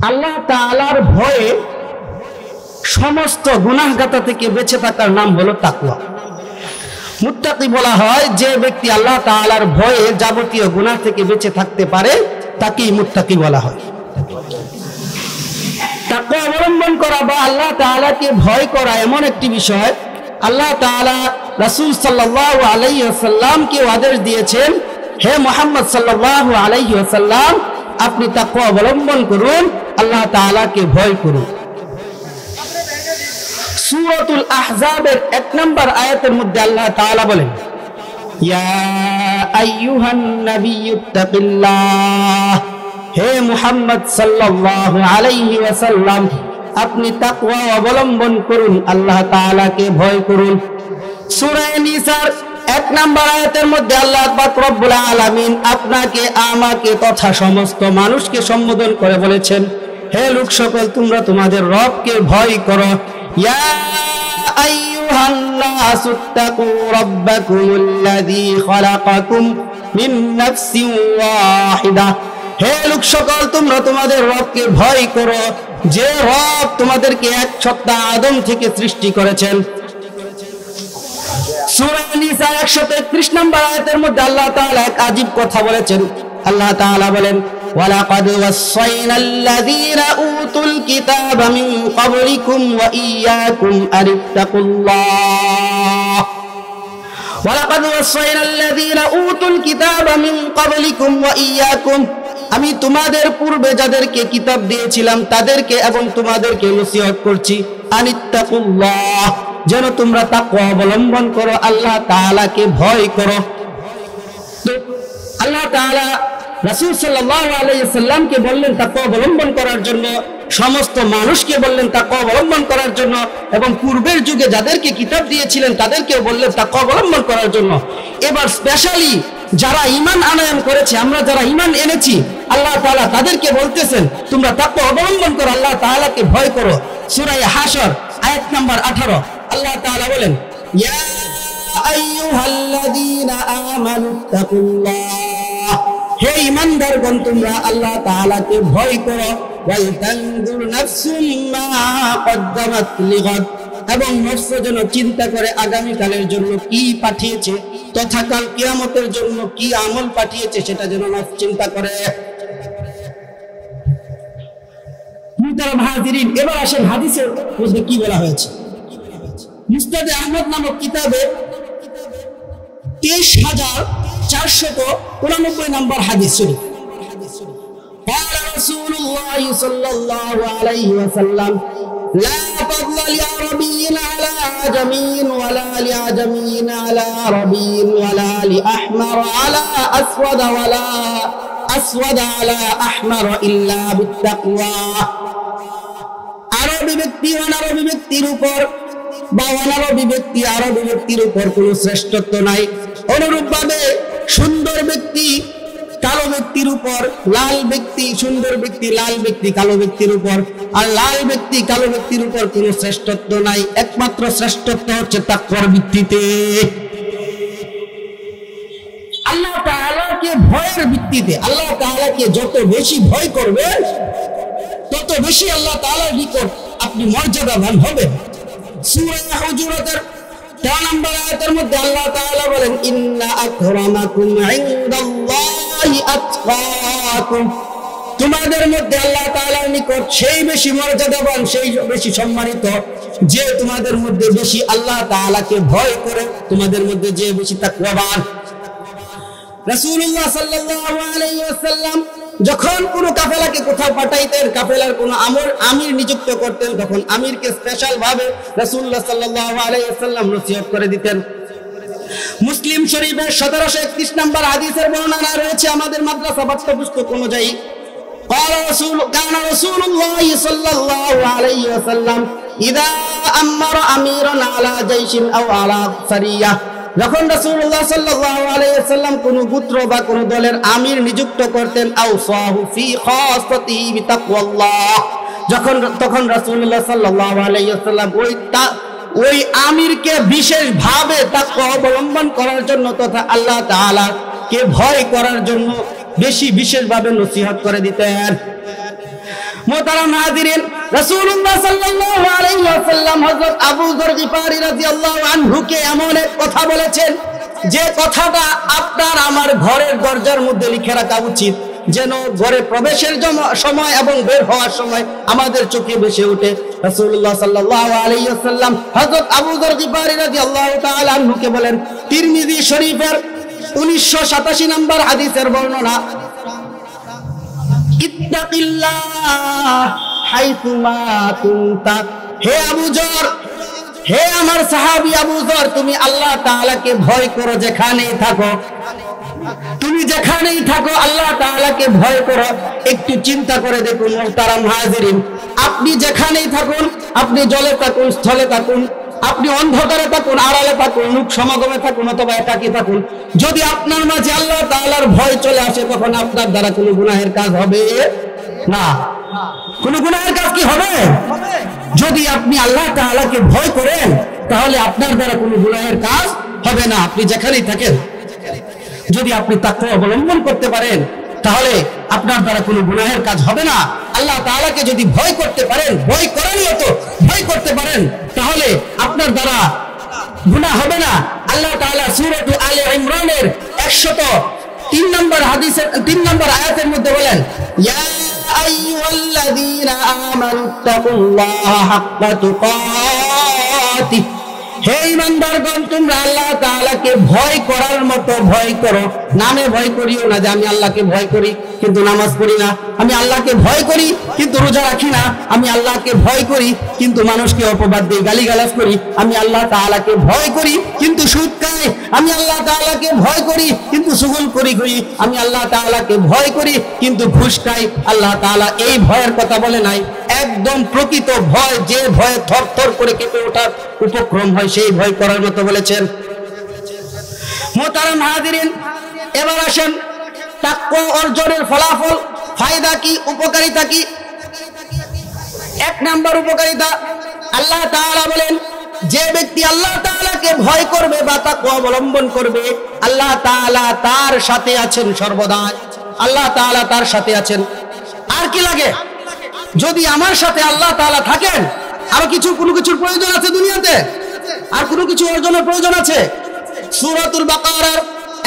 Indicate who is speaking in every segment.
Speaker 1: আল্লাহ তাআলার ভয়ে সমস্ত গুনাহগাতা থেকে বেঁচে থাকার নাম হলো তাকওয়া। মুত্তাকি বলা হয় যে ব্যক্তি আল্লাহ তাআলার ভয়ে যাবতীয় গুনাহ থেকে বেঁচে থাকতে পারে তাকেই মুত্তাকি বলা হয়। তাকওয়া অবলম্বন করা বা আল্লাহ তাআলাকে ভয় করা এমন একটি বিষয়, আল্লাহ তাআলা রাসূল সাল্লাল্লাহু আলাইহি ওয়াসাল্লামকে আদেশ দিয়েছেন, হে মুহাম্মদ সাল্লাল্লাহু আলাইহি ওয়াসাল্লাম, আপনি তাকওয়া অবলম্বন করুন, আল্লাহ তাআলাকে ভয় করুন। সূরাতুল আহজাবের 1 নম্বর আয়াতের মধ্যে আল্লাহ তাআলা বলেন, ইয়া আইয়ুহান নাবিয়্যুত্তাকিল্লাহ, হে মুহাম্মদ সাল্লাল্লাহু আলাইহি ওয়াসাল্লাম, আপনি তাকওয়া অবলম্বন করুন, আল্লাহ তাআলাকে ভয় করুন। সূরা নিসার 1 নম্বর আয়াতের মধ্যে আল্লাহ পাক রব্বুল আলামিন আপনাকে, আমাকে তথা সমস্ত মানুষকে সম্বোধন করে বলেছেন, হে লোক সকল, তোমরা তোমাদের রবকে ভয় করো। ইয়া আইয়ুহান নাসুত্তাকু রাব্বাকুমুল্লাযী খালাকাকুম মিন নাফসিন ওয়াহিদা, হে লোক সকল, তোমরা তোমাদের রবকে ভয় করো, যে রব তোমাদেরকে এক সত্তা আদম থেকে সৃষ্টি করেছেন। সূরা নিসা 131 নম্বর আয়াতের মধ্যে আল্লাহ তাআলা এক আজীব কথা বলেছেন। আল্লাহ তাআলা বলেন, ওয়ালাকাদ ওয়াসাইনাল্লাযীনা উতুল কিতাবা মিন ক্বাবলিকুম ওয়া ইয়্যাকুম আনিত্তাকুল্লাহ, ওয়ালাকাদ ওয়াসাইনাল্লাযীনা উতুল কিতাবা মিন ক্বাবলিকুম ওয়া ইয়্যাকুম, আমি তোমাদের পূর্বে যাদেরকে কিতাব দিয়েছিলাম তাদেরকে এবং তোমাদেরকে নসিহত করছি, আনিত্তাকুল্লাহ, যেন তোমরা তাকওয়া অবলম্বন করো, আল্লাহ তাআলাকে ভয় করো। তো আল্লাহ তাআলা রাসূল সাল্লাল্লাহু আলাইহি ওয়াসাল্লামকে বললেন তাকওয়া অবলম্বন করার জন্য, সমস্ত মানুষকে বললেন তাকওয়া অবলম্বন করার জন্য, এবং পূর্বের যুগে যাদেরকে কিতাব দিয়েছিলেন তাদেরকেও বললেন তাকওয়া অবলম্বন করার জন্য। এবার স্পেশালি যারা ঈমান আনয়ন করেছে, আমরা যারা ঈমান এনেছি, আল্লাহ তাআলা তাদেরকে বলতেছেন তোমরা তাকওয়া অবলম্বন করো, আল্লাহ তাআলাকে ভয় করো। সূরা হাশর আয়াত নাম্বার 18 আল্লাহ তাআলা বলেন, ইয়া আইয়ুহাল্লাযীনা আমানুত্তাকুল্লাহ, হে ঈমানদারগণ, তোমরা আল্লাহ তাআলাকে ভয় করো, ওয়াল তানজুর নাফসুম মা কদ্দামাত লিগাদ, এবং নফস যেন চিন্তা করে আগামী কালের জন্য কি পাঠিয়েছে, তথা কাল কিয়ামতের জন্য কি আমল পাঠিয়েছে সেটা যেন নফস চিন্তা করে। মুহতারাম হাজিরিন, এবার আসেন হাদিসের মধ্যে কি বলা হয়েছে। মুসনাদে আহমদ নামক কিতাবে 23,489 নম্বর হাদিস শরীফ, قال رسول الله صلى الله عليه وسلم لا فضل لعربي على عجمي ولا لعجمي على عربي ولا لأحمر على أسود ولا أسود على أحمر إلا بالتقوى। আরবি ব্যক্তি অনারবি ব্যক্তির উপর বা অনারবি ব্যক্তি আরবি ব্যক্তির উপর কোনো শ্রেষ্ঠত্ব নাই। অনুরূপভাবে সুন্দর ব্যক্তি কালো ব্যক্তির উপর, লাল ব্যক্তি সুন্দর ব্যক্তি, লাল ব্যক্তি কালো ব্যক্তির উপর, আর লাল ব্যক্তি কালো ব্যক্তির উপর কোনো শ্রেষ্ঠত্ব নাই। একমাত্র শ্রেষ্ঠত্ব হচ্ছে তাকওয়ার ভিত্তিতে, আল্লাহ তাআলাকে ভয়ের ভিত্তিতে। আল্লাহ তাআলাকে যত বেশি ভয় করবেন তত বেশি আল্লাহ তাআলার নিকট আপনি মর্যাদাবান হবেন। সূরা হুজুরাতের 3 নম্বর আয়াতের মধ্যে আল্লাহ তাআলা বলেন, ইন্না আকরামাকুম ইনদাল্লাহি আতকাকুম, তোমাদের মধ্যে আল্লাহ তাআলার নিকট সেই বেশি মর্যাদাবান, সেই বেশি সম্মানিত যে তোমাদের মধ্যে বেশি আল্লাহ তাআলাকে ভয় করে, তোমাদের মধ্যে যে বেশি তাকওয়াবান। রাসূলুল্লাহ সাল্লাল্লাহু আলাইহি ওয়াসাল্লাম যখন কোনো কাফেলাকে কোথাও পাঠাইতেন, কাফেলার কোনো আমির নিযুক্ত করতেন, তখন আমিরকে স্পেশাল ভাবে রাসূলুল্লাহ সাল্লাল্লাহু আলাইহি ওয়াসাল্লাম নসিহত করে দিতেন। মুসলিম শরীফের 1731 নম্বর হাদিসের বর্ণনা রয়েছে আমাদের মাদ্রাসা পাঠ্যপুস্তক অনুযায়ী, كان رسول الله صلى الله عليه وسلم إذا أمر أميرا على جيش أو على سرية, যখন রাসূলুল্লাহ সাল্লাল্লাহু আলাইহি ওয়াসাল্লাম কোন গোত্র বা কোন দলের আমির নিযুক্ত করতেন, আওসাহু ফি খাসাতিহি বিতাকওয়াল্লাহ, তখন রাসূলুল্লাহ সাল্লাল্লাহু আলাইহি ওয়াসাল্লাম ওই আমিরকে বিশেষভাবে তাকওয়া অবলম্বন করার জন্য তথা আল্লাহ তাআলাকে ভয় করার জন্য বিশেষভাবে নসিহত করে দিতেন। মোহতারাম হাজিরিন, রাসূলুল্লাহ সাল্লাল্লাহু আলাইহি ওয়াসাল্লাম হযরত আবু যর গিফারী রাদিয়াল্লাহু আনহুকে এমন এক কথা বলেছেন যে কথাটা আপনার আমার ঘরের দরজার মধ্যে লিখে রাখা উচিত, যেন ঘরে প্রবেশের সময় এবং বের হওয়ার সময় আমাদের চোখে ভেসে ওঠে। রাসূলুল্লাহ সাল্লাল্লাহু আলাইহি ওয়াসাল্লাম হযরত আবু যর গিফারী রাদিয়াল্লাহু তাআলা আনহুকে বলেন, তিরমিজি শরীফের 1987 নম্বর হাদিসের বর্ণনা, ইত্তাকিল্লাহ হাইসুমা কুনতা, হে আবু যর, হে আমার সাহাবী আবু যর, তুমি আল্লাহ তাআলাকে ভয় করো যেখানেই থাকো। তুমি যেখানেই থাকো আল্লাহ তাআলাকে ভয় করো। একটু চিন্তা করে দেখুন মুহতারাম হাজিরিন, আপনি যেখানেই থাকুন, আপনি জলে থাকুন, স্থলে থাকুন, আপনি অন্ধকারে থাকুন, আড়ালে থাকুন, লোক সমাগমে থাকুন অথবা একাকী থাকুন, যদি আপনার মাঝে আল্লাহ তাআলার ভয় চলে আসে, তখন আপনার দ্বারা কোনো গুনাহের কাজ হবে না। কোনো গুনাহের কাজ কি হবে? যদি আপনি আল্লাহ তাআলাকে ভয় করেন, তাহলে আপনার দ্বারা কোনো গুনাহের কাজ হবে না, আপনি যেখানেই থাকেন। যদি আপনি তাকওয়া অবলম্বন করতে পারেন, তাহলে আপনার দ্বারা কোনো গুনাহের কাজ হবে না। আল্লাহ তাআলাকে যদি ভয় করতে পারেন, ভয় করার মতো ভয় করতে পারেন, তাহলে আপনার দ্বারা গুনাহ হবে না। আল্লাহ তাআলা সূরা আলে ইমরানের 103 নম্বর হাদিসের 3 নম্বর আয়াতের মধ্যে বলেন, ইয়া আইয়ুহাল্লাযীনা আমানুত্তাকুল্লাহা হাক্কা তুকাতিহ, হে ঈমানদারগণ, তোমরা আল্লাহ তাআলাকে ভয় করার মতো ভয় করো। নামে ভয় করিও না যে আমি আল্লাহকে ভয় করি কিন্তু নামাজ পড়ি না, আমি আল্লাহকে ভয় করি কিন্তু রোজা রাখি না, আমি আল্লাহকে ভয় করি কিন্তু মানুষকে অপবাদ দিয়ে গালিগালাজ করি, আমি আল্লাহ তাআলাকে ভয় করি কিন্তু সুদ খাই, আমি আল্লাহ তাআলাকে ভয় করি কিন্তু চুগলখড়ি করি, আমি আল্লাহ তাআলাকে ভয় করি কিন্তু ঘুষ খাই। আল্লাহ তাআলা এই ভয়ের কথা বলে নাই, একদম প্রকৃত ভয়, যে ভয়ে থরথর করে কেঁপে ওঠার উপক্রম হয়, সেই ভয় করার মতো বলেছেন। মুহতারাম হাজিরিন, এবার আসেন তাকওয়া অর্জনের ফলাফল, ফায়দা কি, উপকারিতা কি। 1 নাম্বার উপকারিতা, আল্লাহ তাআলা বলেন, যে ব্যক্তি আল্লাহ তাআলাকে ভয় করবে বা তাকওয়া অবলম্বন করবে, আল্লাহ তাআলা তার সাথে আছেন সর্বদা। আল্লাহ তাআলা তার সাথে আছেন। আর কি লাগে? যদি আমার সাথে আল্লাহ তাআলা থাকেন, আরো কোনো কিছুর প্রয়োজন আছে দুনিয়াতে? আর কোনো কিছু অর্জনের প্রয়োজন আছে? সূরাতুল বাকারার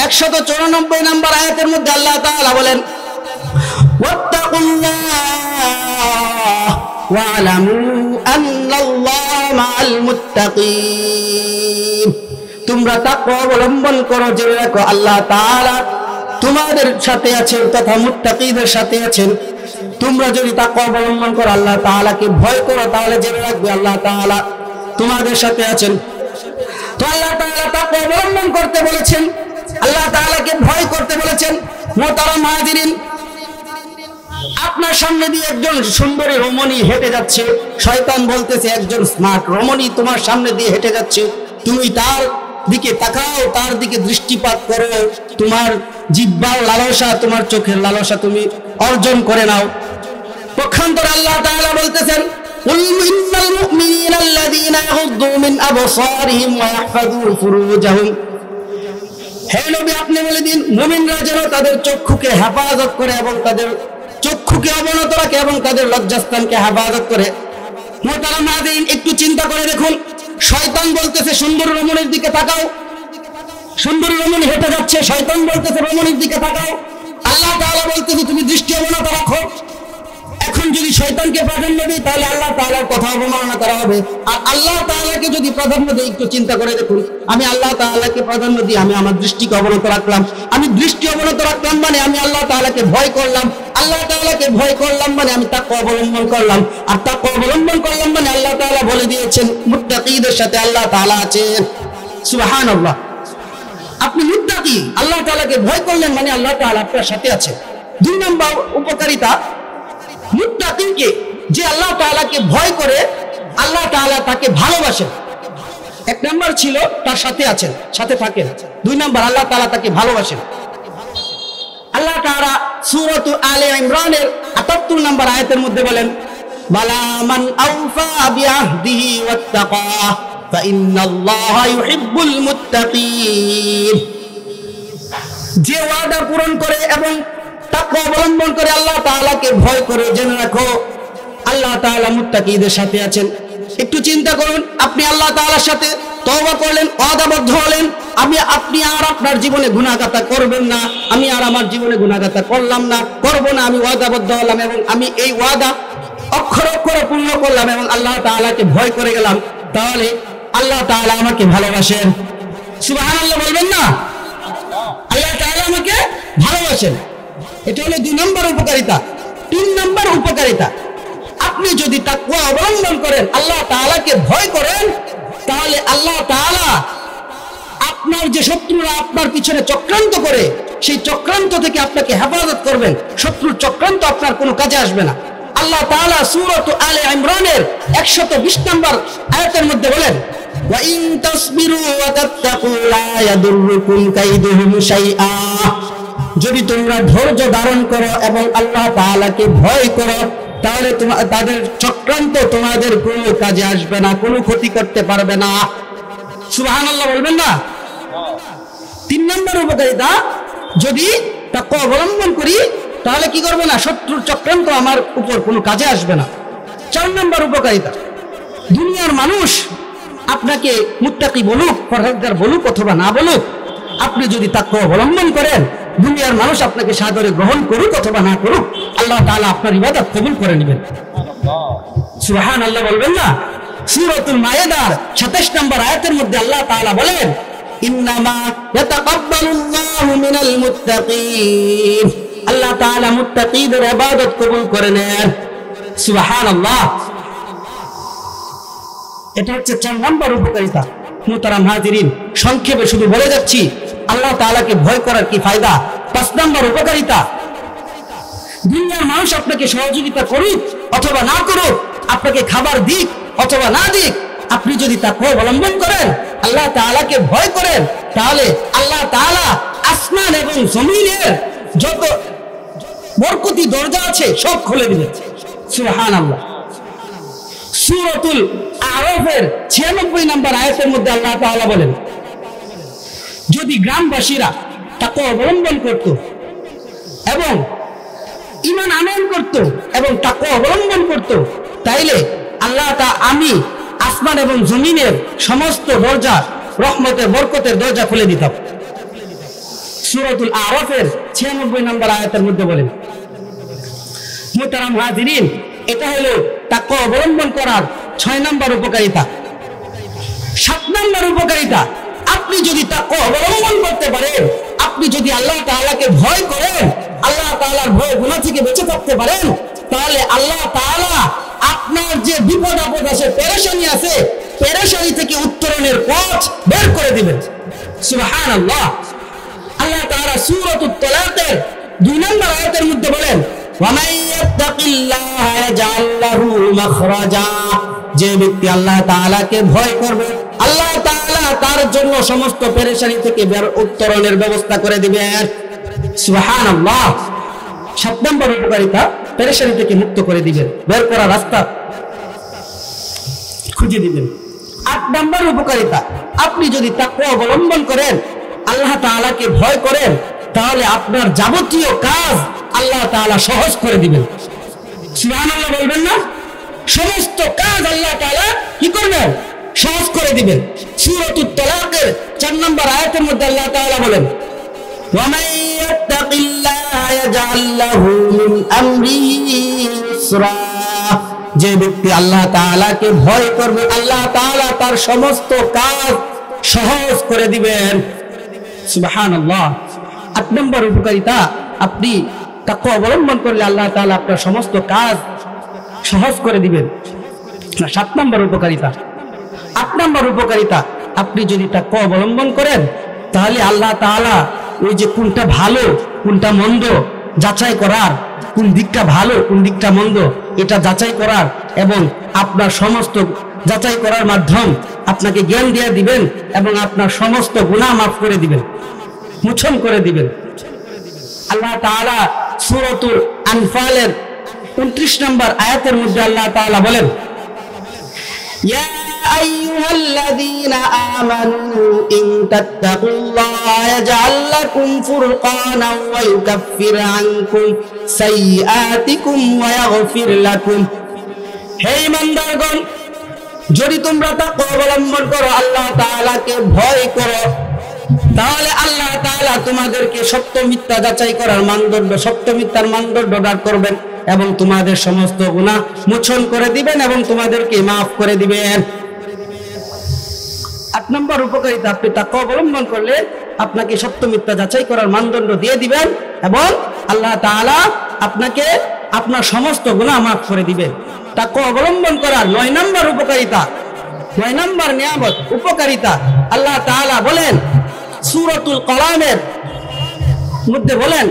Speaker 1: 194 নম্বর আয়াতের মধ্যে আল্লাহ তাআলা বলেন, ওয়াত্তাকুল্লাহ ওয়ালামু আন্নাল্লাহা মাআল মুত্তাকিন, তোমরা তাকওয়া অবলম্বন করো, জেনে রাখো আল্লাহ তাআলা তোমাদের সাথে আছেন তথা মুত্তাকিদের সাথে আছেন। তোমরা যদি তাকওয়া অবলম্বন করো, আল্লাহ তাআলাকে ভয় করো, তাহলে জেনে রাখবে আল্লাহ তাআলা তোমাদের সাথে আছেন। তো আল্লাহ তাআলা তাকওয়া অবলম্বন করতে বলেছেন, আল্লাহ তাআলাকে ভয় করতে বলেছেন। মুহতারাম হাজিরিন, আপনার সামনে দিয়ে একজন সুন্দরী রমণী হেঁটে যাচ্ছে, শয়তান বলতেছে একজন স্মার্ট রমণী তোমার সামনে দিয়ে হেঁটে যাচ্ছে, তুমি তার দিকে তাকাও, তার দিকে দৃষ্টিপাত করো, তোমার জিহ্বার লালসা, তোমার চোখের লালসা তুমি অর্জন করে নাও। পক্ষান্তরে আল্লাহ তাআলা বলতেছেন, কুল ইন্নাল মুমিনিনা আল্লাযীনা ইয়াগুদ্দু মিন আবসারিহিম ওয়া ইয়াহফাযু ফুরুজাহুম, হে নবী আপনি বলে দিন, মুমিনরা যেন তাদের চক্ষুকে হেফাজত করে এবং তাদের চক্ষুকে অবনত রাখে এবং তাদের লজ্জাস্থানকে হেফাজত করে। মুহতারাম হাজিরিন, একটু চিন্তা করে দেখুন, শয়তান বলতেছে সুন্দর রমণীর দিকে তাকাও, সুন্দর রমণী হেঁটে যাচ্ছে, শয়তান বলতেছে রমণীর দিকে তাকাও, আল্লাহ তাআলা বলতেছে তুমি দৃষ্টি অবনত রাখো। এখন যদি শয়তানকে প্রাধান্য দিই, তাহলে আল্লাহ তাআলার কথা অবমাননা করা হবে। আর আল্লাহ তাআলাকে যদি প্রাধান্য দিই, একটু চিন্তা করে দেখুন, আমি আল্লাহ তাআলাকে প্রাধান্য দিই, আমি আমার দৃষ্টিকে অবনত রাখলাম, আমি দৃষ্টি অবনত রাখলাম মানে আমি আল্লাহ তাআলাকে ভয় করলাম, আল্লাহ তাআলাকে ভয় করলাম মানে আমি তাকওয়া অবলম্বন করলাম, আর তাকওয়া অবলম্বন করলাম মানে আল্লাহ তাআলা বলে দিয়েছেন মুত্তাকিদের সাথে আল্লাহ তাআলা আছেন। সুবহানাল্লাহ, আপনি মুত্তাকি, আল্লাহ তাআলাকে ভয় করলেন মানে আল্লাহ তাআলা আপনার সাথে আছে। 2 নম্বর উপকারিতা, মুত্তাকিকে যে আল্লাহ তাআলাকে ভয় করে, আল্লাহ তাআলা তাকে ভালোবাসেন। 1 নাম্বার ছিল তার সাথে আছেন, সাথে থাকেন। 2 নাম্বার আল্লাহ তাআলা তাকে ভালোবাসেন। আল্লাহ তাআলা সূরা আলে ইমরানের 78 নম্বর আয়াতের মধ্যে বলেন, বালা মান আওফা বিআহদিহি ওয়াত্তাকা ফাইন্নাল্লাহা ইউহিব্বুল মুত্তাকিন, যে ওয়াদা পূরণ করে এবং তাকওয়া অবলম্বন করে আল্লাহ তাআলাকে ভয় করে, জেনে রাখো আল্লাহ তাআলা মুত্তাকিদের সাথে আছেন। একটু চিন্তা করুন, আপনি আল্লাহ তাআলার সাথে তওবা করলেন, ওয়াদাবদ্ধ হলেন, আপনি আর আপনার জীবনে গুনাহগাতা করবেন না, আমি আর আমার জীবনে গুনাহগাতা করলাম না, করব না, আমি ওয়াদাবদ্ধ হলাম এবং আমি এই ওয়াদা অক্ষরে অক্ষরে পূর্ণ করলাম এবং আল্লাহ তাআলাকে ভয় করে গেলাম, তাহলে আল্লাহ তাআলা আমাকে ভালোবাসেন। সুবহানাল্লাহ বলবেন না? আল্লাহ তাআলা আমাকে ভালোবাসেন। এটা হলো 2 নম্বর উপকারিতা। 3 নম্বর উপকারিতা, আপনি যদি তাকওয়া অবলম্বন করেন, আল্লাহ তাআলাকে ভয় করেন, তাহলে আল্লাহ তাআলা আপনার যে শত্রুরা আপনার পিছনে চক্রান্ত করে, সেই চক্রান্ত থেকে আপনাকে হেফাজত করবেন। শত্রুর চক্রান্ত আপনার কোনো কাজে আসবে না। আল্লাহ তাআলা সূরা আলে ইমরানের 120 নম্বর আয়াতের মধ্যে বলেন, ওয়া ইন তাসবিরু ওয়া তাত্তাকু লা ইয়াদুররুকুম কাইদুহুম শাইআ। যদি তোমরা ধৈর্য ধারণ করো এবং আল্লাহ তাআলাকে ভয় করো, তাহলে তাদের চক্রান্ত তোমাদের কোনো কাজে আসবে না, কোনো ক্ষতি করতে পারবে না। সুবহানাল্লাহ বলবেন না? 3 নম্বর উপকারিতা, যদি তাকওয়া অবলম্বন করি তাহলে কি করবে না, শত্রুর চক্রান্ত আমার উপর কোনো কাজে আসবে না। 4 নম্বর উপকারিতা, দুনিয়ার মানুষ আপনাকে মুত্তাকি বলুক, পরহেজগার বলুক অথবা না বলুক, আপনি যদি তাকওয়া অবলম্বন করেন, দুনিয়ার মানুষ আপনাকে সাদরে গ্রহণ করুক অথবা না করুক, আল্লাহ তাআলা আপনার ইবাদত কবুল করে নেবেন। সুবহানাল্লাহ বলবেন না? সূরাতুল মায়েদার 27 নম্বর আয়াতের মধ্যে আল্লাহ তাআলা বলেন, ইন্নামা ইয়াতাকাব্বালুল্লাহু মিনাল মুত্তাকিন। আল্লাহ তাআলা মুত্তাকিদের ইবাদত কবুল করে নেন। সুবহানাল্লাহ। এটা হচ্ছে 4 নম্বর উপকারিতা। মুহতারাম হাজিরিন, সংক্ষেপে শুধু বলে যাচ্ছি আল্লাহ তাআলাকে ভয় করার কি ফায়দা। 5 নম্বর উপকারিতা, দুনিয়ার মানুষ আপনাকে সহযোগিতা করুক অথবা না করুক, আপনাকে খাবার দিক অথবা না দিক, আপনি যদি তাকওয়া অবলম্বন করেন, আল্লাহ তাআলাকে ভয় করেন, তাহলে আল্লাহ তাআলা আসমান এবং জমিনের যত বরকতি দরজা আছে সব খুলে দিবেন। সুবহানাল্লাহ। সূরাতুল আরাফের 96 নম্বর আয়াতের মধ্যে আল্লাহ তাআলা বলেন, যদি গ্রামবাসীরা তাকওয়া অবলম্বন করত এবং ঈমান আনয়ন করত এবং তাকওয়া অবলম্বন করত, তাইলে আমি আসমান এবং জমিনের সমস্ত দরজা, রহমতের বরকতের দরজা খুলে দিতাম। সূরাতুল আরাফের 96 নম্বর আয়াতের মধ্যে বলেন। মুহতারাম হাজিরিন, এটা হলো তাকওয়া অবলম্বন করার 6 নম্বর উপকারিতা। 7 নম্বর উপকারিতা, আপনি যদি তাকওয়া অবলম্বন করতে পারেন, আপনি যদি আল্লাহ তাআলাকে ভয় করেন, আল্লাহ তাআলার ভয়ে গুনাহ থেকে বেঁচে থাকতে পারেন, তাহলে আল্লাহ তাআলা আপনার যে বিপদ আপদ আছে, পেরেশানি আছে, পেরেশানি থেকে উত্তরণের পথ বের করে দিবেন। সুবহানাল্লাহ। আল্লাহ তাআলা সূরাতুত তালাকের 2 নম্বর আয়াতের মধ্যে বলেন, ওয়া মান ইয়াত্তাকিল্লাহা ইয়াজআল লাহু মাখরাজা। যে ব্যক্তি আল্লাহ তাআলাকে ভয় করবে, আল্লাহ তাআলা তার জন্য সমস্ত পেরেশানি থেকে বের উত্তরণের ব্যবস্থা করে দিবেন। সুবহানাল্লাহ। 7 নম্বর উপকারিতা, পেরেশানি থেকে মুক্ত করে দিবেন, বের করার রাস্তা খুঁজে দিবেন। 8 নম্বর উপকারিতা, আপনি যদি তাকওয়া অবলম্বন করেন, আল্লাহ তাআলাকে ভয় করেন, তাহলে আপনার যাবতীয় কাজ আল্লাহ তাআলা সহজ করে দিবেন। সুবহানাল্লাহ বলবেন না? সমস্ত কাজ আল্লাহ তাআলা কি করবেন? সহজ করে দিবেন। সূরাতুত তালাকের 4 নম্বর আয়াতের মধ্যে আল্লাহ তাআলা বলেন, ওয়া মান ইয়াত্তাকিল্লাহা ইয়াজআল লাহু মিন আমরিহি ইসরা। যে ব্যক্তি আল্লাহ তাআলাকে ভয় করবে, আল্লাহ তাআলা তার সমস্ত কাজ সহজ করে দিবেন। সুবহানাল্লাহ। 8 নম্বর উপকারিতা, আপনি তাকওয়া অবলম্বন করলে আল্লাহ তাআলা আপনার সমস্ত কাজ সহজ করে দিবেন। 7 নম্বর উপকারিতা। 8 নম্বর উপকারিতা, আপনি যদি তাকওয়া অবলম্বন করেন, তাহলে আল্লাহ তাআলা ওই যে কোনটা ভালো কোনটা মন্দ যাচাই করার, কোন দিকটা ভালো কোন দিকটা মন্দ এটা যাচাই করার এবং আপনার সমস্ত যাচাই করার মাধ্যম আপনাকে জ্ঞান দিয়ে দিবেন এবং আপনার সমস্ত গুনাহ মাফ করে দিবেন, মোচন করে দিবেন। আল্লাহ তাআলা সূরাতুল আনফালের 29 নম্বর আয়াতের মধ্যে আল্লাহ তাআলা বলেন, ইয়া আইয়ুহাল্লাযীনা আমানু ইন তাত্তাকুল্লাহা ইয়াজআল লাকুম ফুরকানান ওয়া ইউকাফির আনকুম সাইয়্যাতিকুম ওয়া ইয়াগফির লাকুম। হে ঈমানদারগণ, যদি তোমরা তাকওয়া অবলম্বন করো, আল্লাহ তাআলাকে ভয় করো, তাহলে আল্লাহ তাআলা তোমাদেরকে সত্য মিথ্যা যাচাই করার মানদণ্ড, সত্য মিথ্যার মানদণ্ড দাঁড় করবেন এবং তোমাদের সমস্ত গুনাহ মোচন করে দিবেন এবং তোমাদেরকে মাফ করে দিবেন। 8 নম্বর উপকারিতা, আপনি তাকওয়া অবলম্বন করলে আপনাকে সত্য মিথ্যা যাচাই করার মানদণ্ড দিয়ে দিবেন এবং আল্লাহ তাআলা আপনাকে আপনার সমস্ত গুনাহ মাফ করে দিবেন। তাকওয়া অবলম্বন করার 9 নম্বর উপকারিতা, 9 নম্বর নিয়ামত উপকারিতা, আল্লাহ তাআলা বলেন সূরাতুল কলামের মধ্যে বলেন,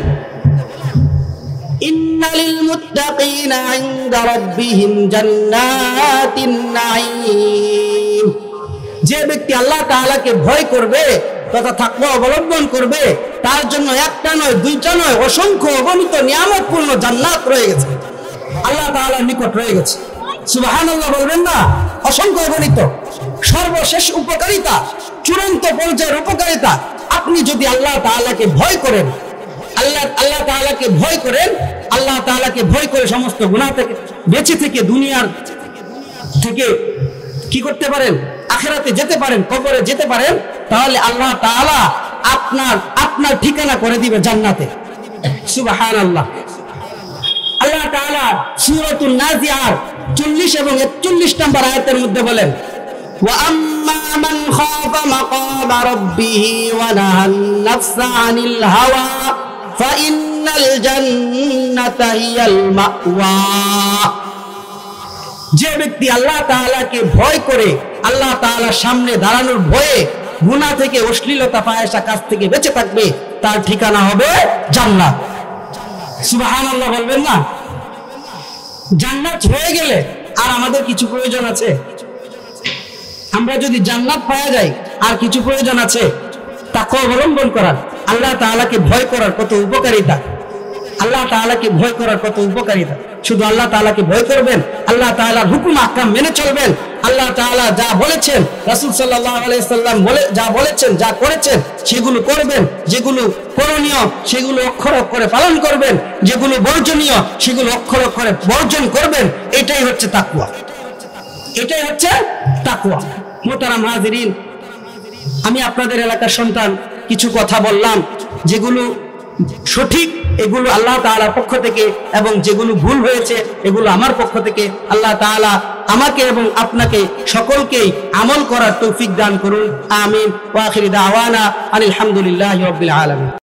Speaker 1: ইন্নালিল মুত্তাকিনা ইনদা রাব্বিহিম জান্নাতিন নাঈম। যে ব্যক্তি আল্লাহ তাআলাকে ভয় করবে তথা তাকওয়া অবলম্বন করবে, তার জন্য একটা নয়, দুইটা নয়, অসংখ্য অগণিত নিয়ামতপূর্ণ জান্নাত রয়ে গেছে, আল্লাহ তাআলার নিকট রয়ে গেছে। সুবহানাল্লাহ বলবেন না? অসংখ্য অগণিত সর্বশেষ উপকারিতা, চূড়ান্ত পর্যায়ের উপকারিতা, আপনি যদি আল্লাহ তাআলাকে ভয় করেন, আল্লাহ তাআলাকে ভয় করেন, আল্লাহ তাআলাকে ভয় করে সমস্ত গুনাহ থেকে বেঁচে থেকে দুনিয়ার থেকে কি করতে পারেন, আখিরাতে যেতে পারেন, কবরে যেতে পারেন, তাহলে আল্লাহ তাআলা আপনার ঠিকানা করে দিবে জান্নাতে। সুবহানাল্লাহ। আল্লাহ তাআলা সূরাতুন নাজিআত 40 এবং 41 নম্বর আয়াতের মধ্যে বলেন, ওয়া আম্মা মান খাফা মাকামা রাব্বিহি ওয়া নাহান নাফসা আনিল হাওয়া ফাইন্নাল জান্নাতা হিয়াল মাওয়া। যে ব্যক্তি আল্লাহ তাআলাকে ভয় করে, আল্লাহ তাআলার সামনে দাঁড়ানোর ভয়ে গুনাহ থেকে, অশ্লীলতা ফাহেশা কাজ থেকে বেঁচে থাকবে, তার ঠিকানা হবে জান্নাত। সুবহানাল্লাহ বলবেন না? জান্নাত হয়ে গেলে আর আমাদের কিছু প্রয়োজন আছে? আমরা যদি জান্নাত পাওয়া যায় আর কিছু প্রয়োজন আছে? তাকওয়া অবলম্বন করার, আল্লাহ তাআলাকে ভয় করার কত উপকারিতা, আল্লাহ তাআলাকে ভয় করার কত উপকারিতা। শুধু আল্লাহ তাআলাকে ভয় করবেন, আল্লাহ তাআলার হুকুম আহকাম মেনে চলবেন, আল্লাহ তাআলা যা বলেছেন, রাসূল সাল্লাল্লাহু আলাইহি সাল্লাম যা বলেছেন, যা করেছেন সেগুলো করবেন, যেগুলো করণীয় সেগুলো অক্ষর অক্ষরে পালন করবেন, যেগুলো বর্জনীয় সেগুলো অক্ষর অক্ষরে বর্জন করবেন। এটাই হচ্ছে তাকওয়া, এটাই হচ্ছে তাকওয়া। মুহতারাম হাজিরিন, আমি আপনাদের এলাকার সন্তান, কিছু কথা বললাম যেগুলো সঠিক, এগুলো আল্লাহ তাআলার পক্ষ থেকে, এবং যেগুলো ভুল হয়েছে এগুলো আমার পক্ষ থেকে। আল্লাহ তাআলা আমাকে এবং আপনাকে সকলকেই আমল করার তৌফিক দান করুন। আমিন। ওয়া আখিরু দাওয়ানা আলহামদুলিল্লাহি রাব্বিল আলামিন।